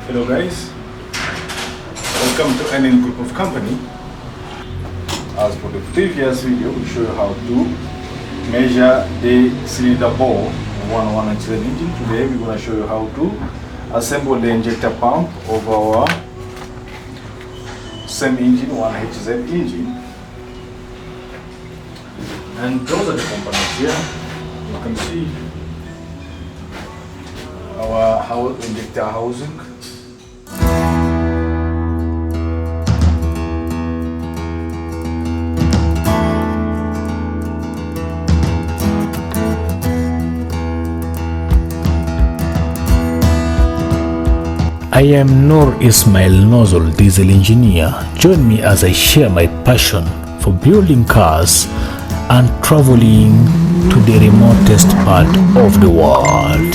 Hello guys, welcome to NN Group of Company. As for the previous video, we show you how to measure the cylinder bore of 110 engine. Today we're going to show you how to assemble the injector pump of our same engine, 1HZ engine. And those are the components here. You can see our injector housing. I am Noor Nozzle, diesel engineer. Join me as I share my passion for building cars and traveling to the remotest part of the world.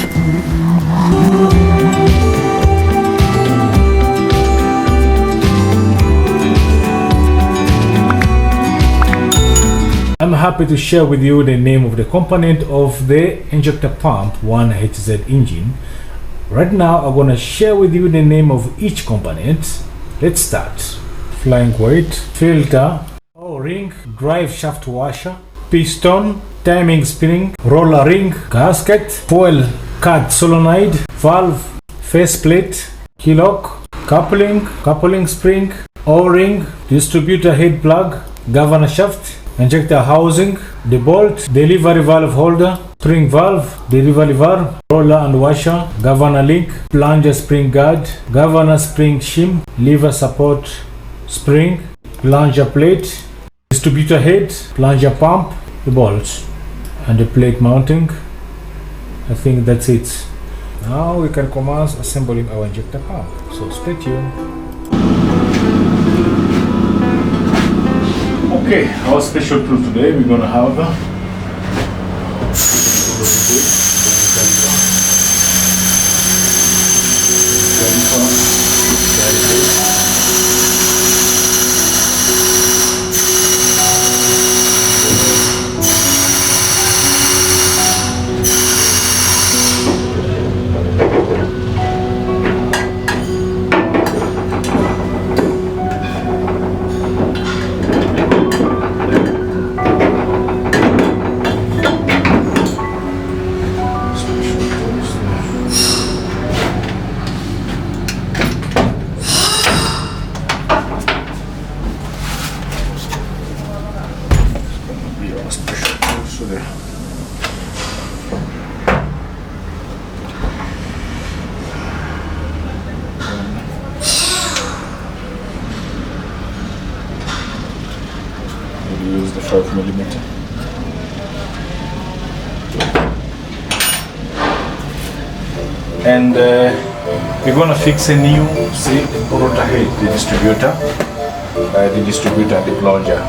I'm happy to share with you the name of the component of the injector pump 1HZ engine. Right now I'm gonna share with you the name of each component. Let's start. Flying weight, filter, O-ring, drive shaft washer, piston, timing spring, roller ring, gasket, fuel card solenoid, valve, faceplate, keylock, coupling spring, O-ring, distributor head plug, governor shaft, injector housing, the bolt, delivery valve holder, spring valve, delivery valve, roller and washer, governor link, plunger spring guard, governor spring shim, lever support spring, plunger plate, distributor head, plunger pump, the bolts, and the plate mounting. I think that's it. Now we can commence assembling our injector pump. So stay tuned. Okay, our special tool today, we're gonna have use the 5mm. And we're gonna fix a new rotor head, the distributor and the plunger.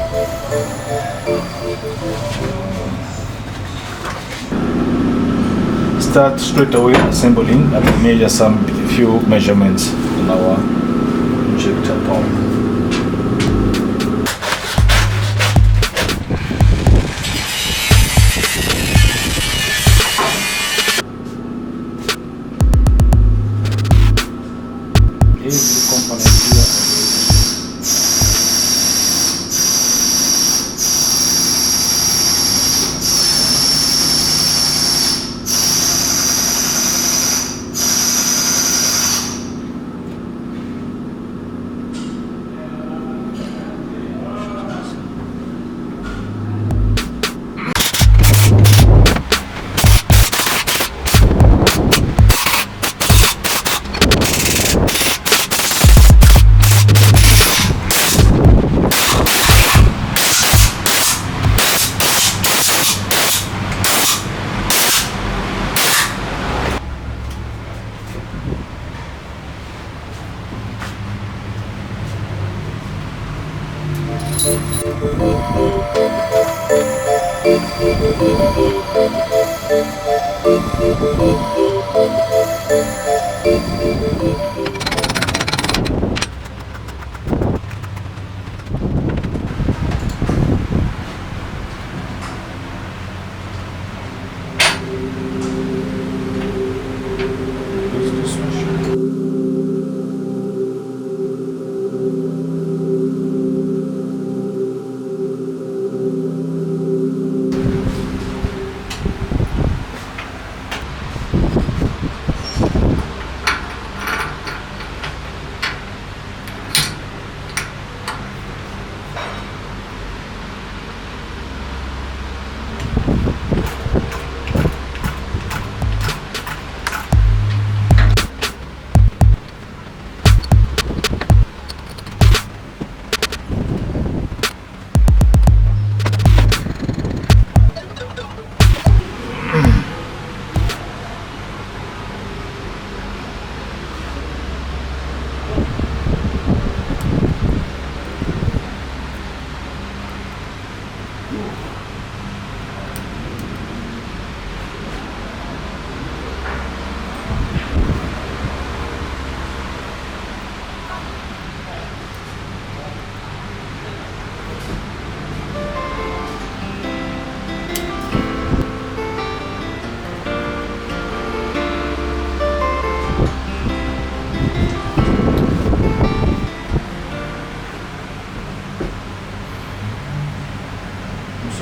Start straight away assembling and measure some few measurements in our injector pump.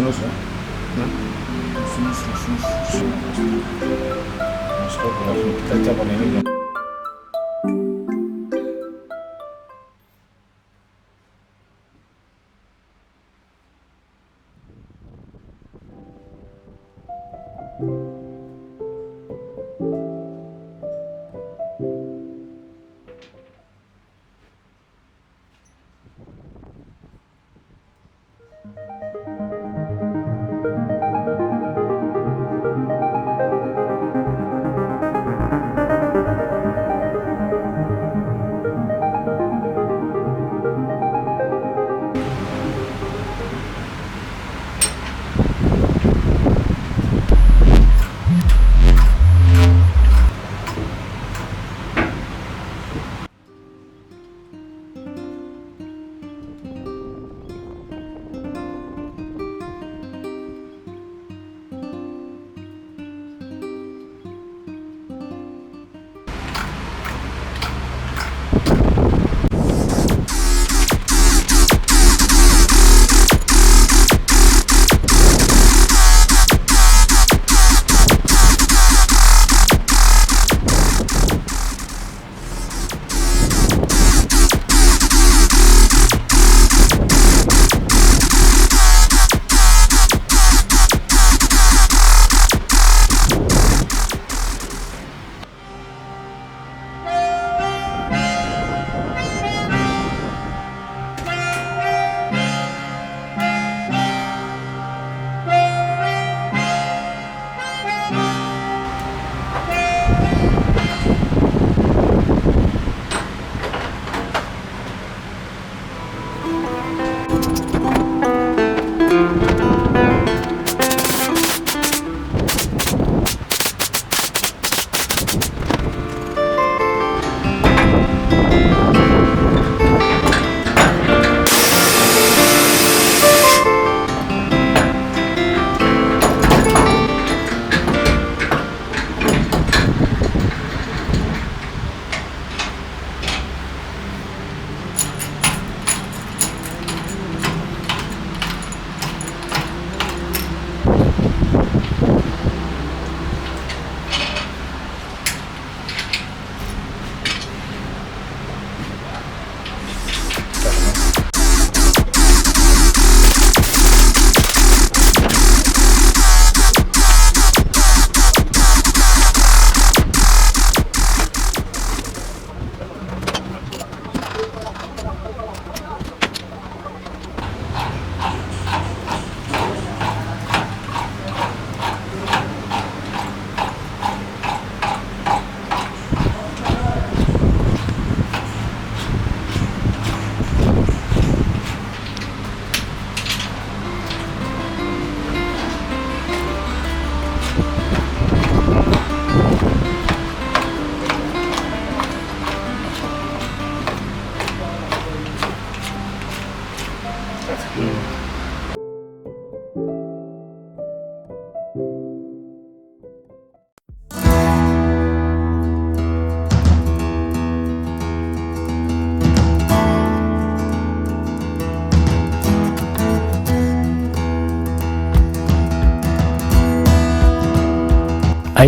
nozzle.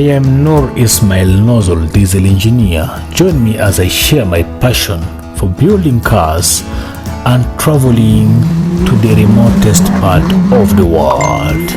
I am Noor Ismail Nozzle, diesel engineer. Join me as I share my passion for building cars and traveling to the remotest part of the world.